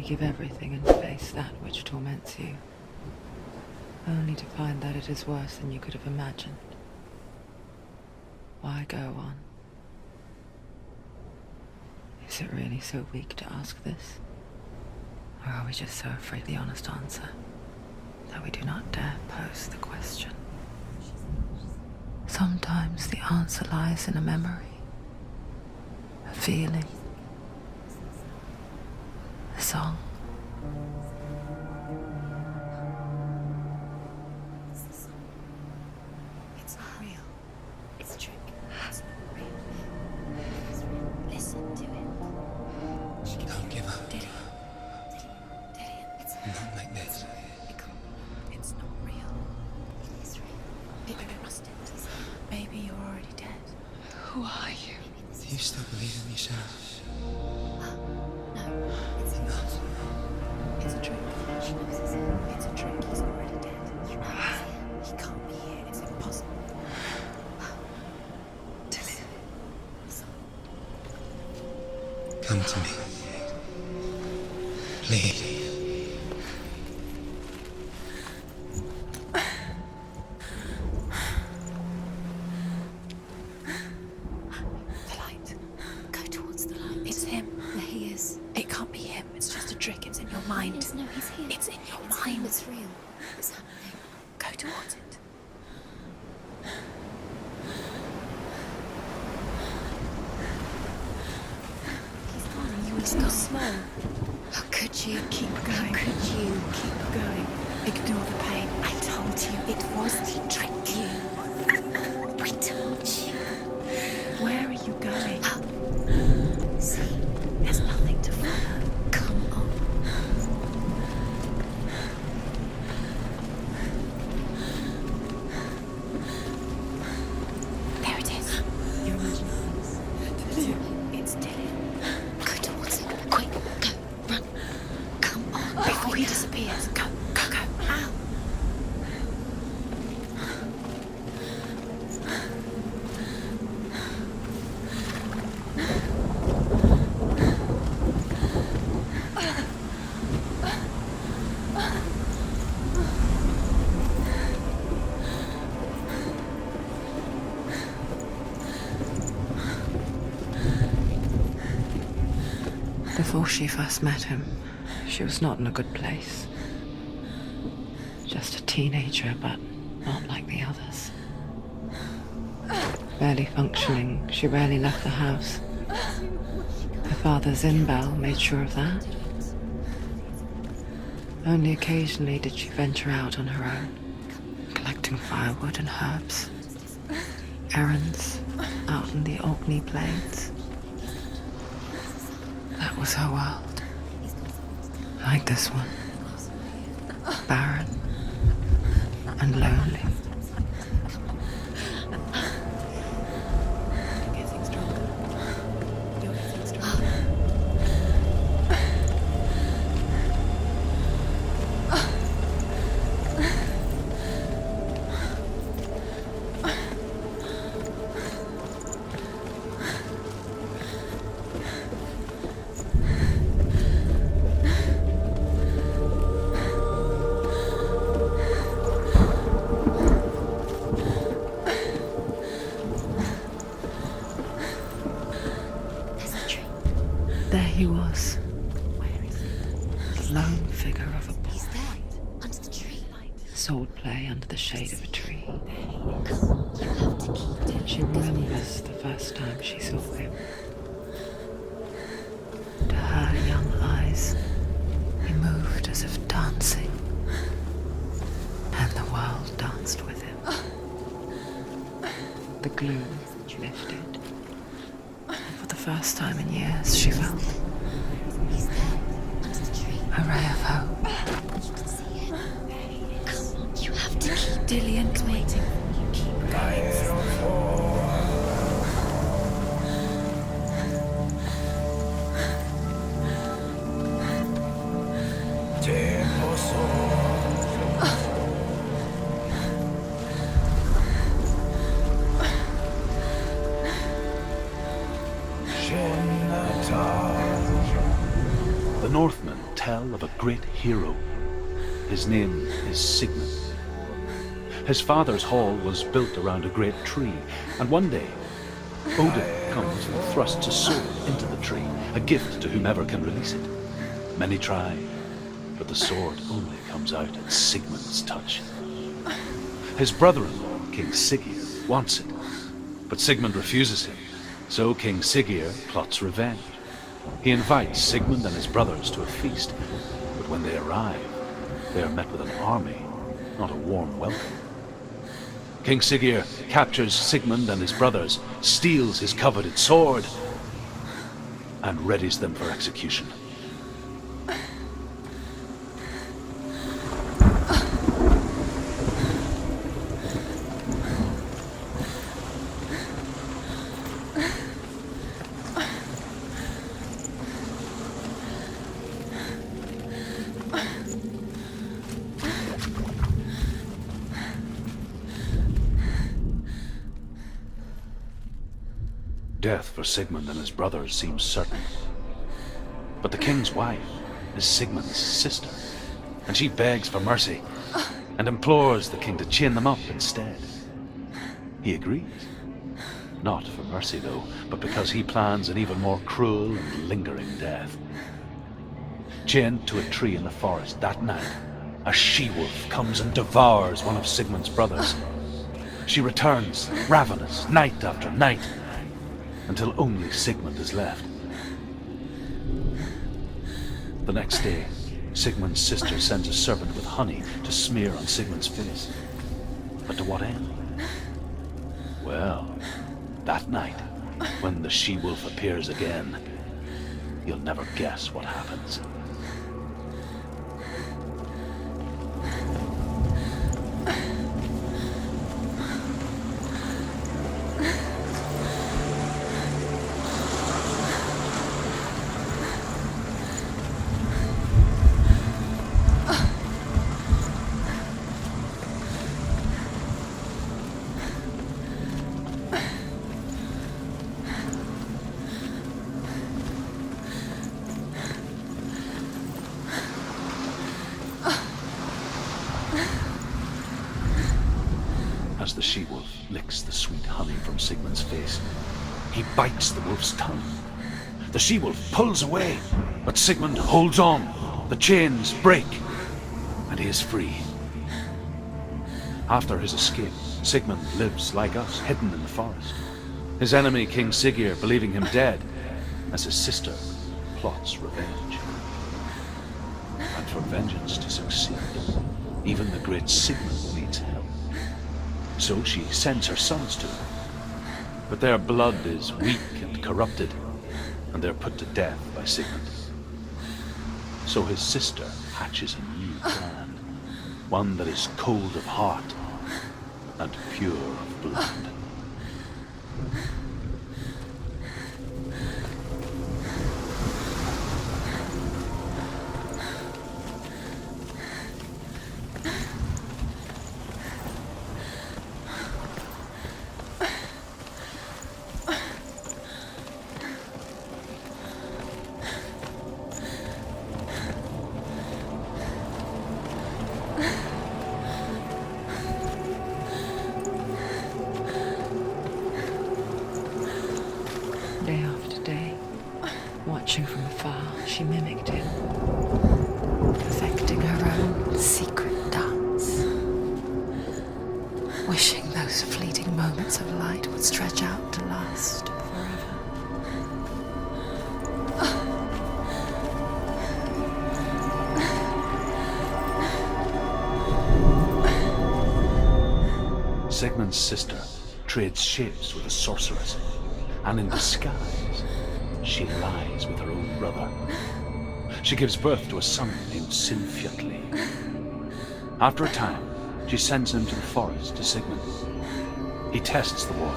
give everything and face that which torments you, only to find that it is worse than you could have imagined. Why go on? Is it really so weak to ask this? Or are we just so afraid of the honest answer that we do not dare pose the question? Sometimes the answer lies in a memory, a feeling, a song. It's not real. It's a trick. It's not real. It's real. Listen to it. Don't give up. Dillian. It's Not like this. It's not real. It is real. Maybe we must end this. Maybe you're already dead. Who are you? Do you still believe in me, Sarah? No, it's not. It's a trick. She knows it's him. It's a trick. He's already dead. You know it's him. He can't be here. It's impossible. Dillian. Come to me. Please. The light. Go towards the light. It's him. There he is. It can't be him. It's just a trick. It's in your mind. No, he's here. It's in your It's mind. him. It's real. It's happening. Go towards it. He's gone. You He's were gone. so slow. How could you? Keep going. How could you? Keep going. Ignore the pain. I told you it was the trick. I told you. Where are you going? See, There's nothing to follow. come on. There it is. Your imagination. It's Dillian. Go towards it. Quick, go, run. Come on. Before he disappears. Go, go, go. Ow. Before she first met him, she was not in a good place. Just a teenager, but not like the others. Barely functioning, she rarely left the house. Her father Zinbel made sure of that. Only occasionally did she venture out on her own, collecting firewood and herbs. Errands out in the Orkney Plains. That was her world. Like this one. Barren and lonely. Getting stronger. You're getting stronger. There's a tree. There he was, Where is it? the lone figure of a boy. He's there. Under the tree. Sword play under the shade of a tree. Come on. You have to keep doing She remembers the first time she saw him. To her young eyes, he moved as if dancing, and the world danced with him. The gloom lifted, and for the first time in years, she felt He's there. Under the tree. a ray of hope. You can see him. Come on. You have to keep Dillian's waiting. You keep going. The Northmen tell tell of a great hero. His name is Sigmund. His father's hall was built around a great tree, and one day Odin comes and thrusts a sword into the tree, a gift to whomever can release it. Many try, but the sword only comes out at Sigmund's touch. His brother-in-law, King Siggeir, wants it, but Sigmund refuses him, so King Siggeir plots revenge. He invites Sigmund and his brothers to a feast, but when they arrive, they are met with an army, not a warm welcome. King Siggeir captures Sigmund and his brothers, steals his coveted sword, and readies them for execution. Death for Sigmund and his brothers seems certain. But the king's wife is Sigmund's sister, and she begs for mercy and implores the king to chain them up instead. He agrees. Not for mercy, though, but because he plans an even more cruel and lingering death. Chained to a tree in the forest that night, a she-wolf comes and devours one of Sigmund's brothers. She returns, ravenous, night after night, until only Sigmund is left. The next day, Sigmund's sister sends a serpent with honey to smear on Sigmund's face. But to what end? Well, that night, when the she-wolf appears again, you'll never guess what happens. As the she-wolf licks the sweet honey from Sigmund's face, he bites the wolf's tongue. The she-wolf pulls away, but Sigmund holds on. The chains break, and he is free. After his escape, Sigmund lives like us, hidden in the forest. His enemy, King Siggeir, believing him dead, as his sister plots revenge. And for vengeance to succeed, even the great Sigmund needs help. So she sends her sons to him. But their blood is weak and corrupted, and they're put to death by Sigmund. So his sister hatches a new plan, one that is cold of heart and pure of blood. Day after day, watching from afar, she mimicked him, perfecting her own secret dance, wishing those fleeting moments of light would stretch out to last forever. Sigmund's sister trades shapes with a sorceress, and in disguise, she lies with her own brother. She gives birth to a son named Sinfjotli. After a time, she sends him to the forest to Sigmund. He tests the boy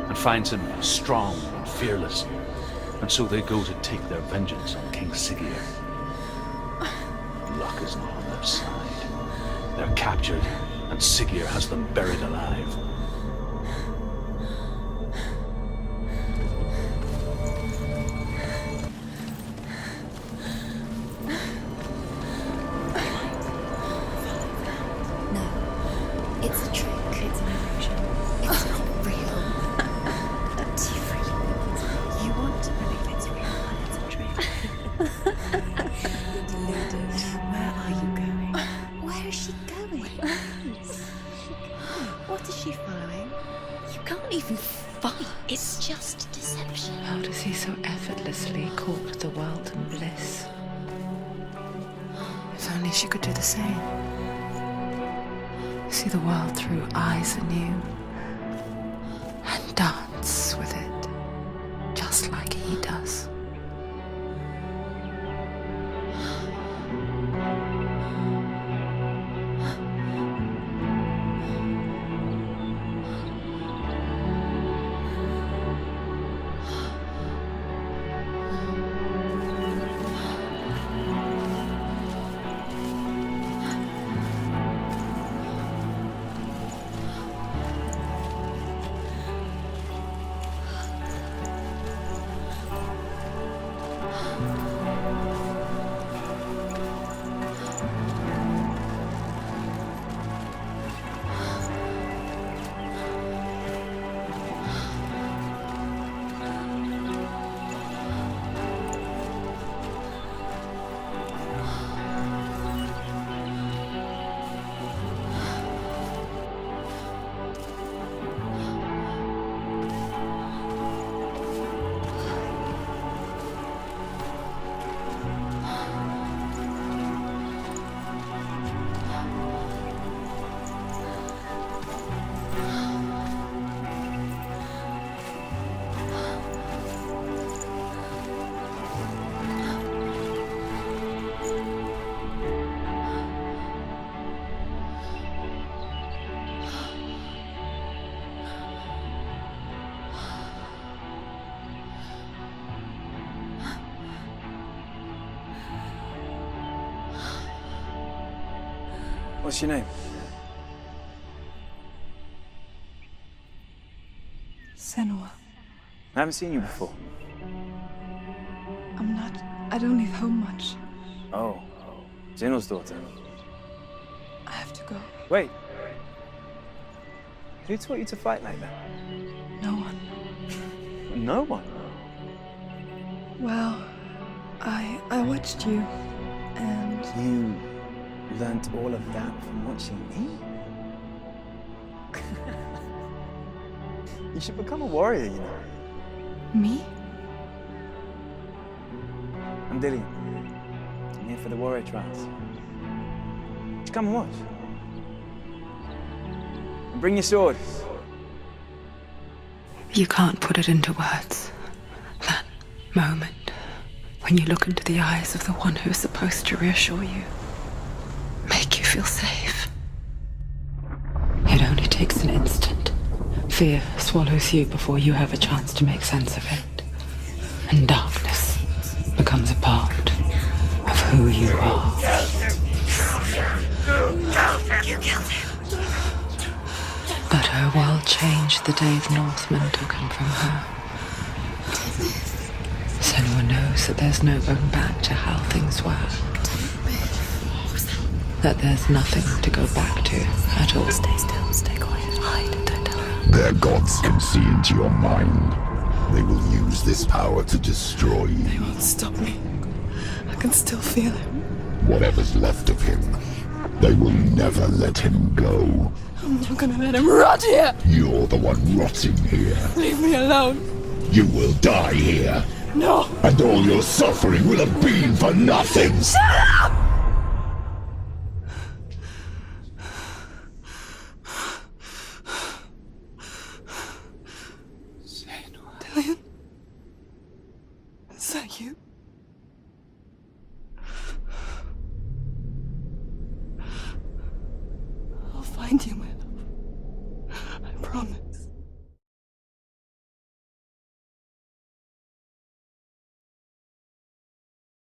and finds him strong and fearless, and so they go to take their vengeance on King Siggeir. Luck is not on their side. They're captured, and Siggeir has them buried alive. It's just deception. How does he so effortlessly court the world and bliss? If only she could do the same. See the world through eyes anew and dance with it, just like he does. What's your name? Senua. I haven't seen you before. I don't leave home much. Oh, Zeno's daughter. I have to go. Wait. Who taught you to fight like that? No one. No one? Well, I watched you, and You learnt all of that from watching me? You should become a warrior, you know. me? I'm Dillian. I'm here for the warrior trials. Would you come and watch? And bring your sword. You can't put it into words. That moment when you look into the eyes of the one who is supposed to reassure you, make you feel safe. It only takes an instant. Fear swallows you before you have a chance to make sense of it. And darkness becomes a part of who you are. You killed him. But her world changed the day the Northmen took him from her. Senua knows that there's no going back to how things were. That there's nothing to go back to at all. Stay still, stay quiet, hide, don't tell her. Their gods can see into your mind. They will use this power to destroy you. They won't stop me. I can still feel him. Whatever's left of him, they will never let him go. I'm not gonna let him rot here. You're the one rotting here. Leave me alone. You will die here. No. And all your suffering will have been for nothing. Shut up! Dillian? Is that you? I'll find you, man.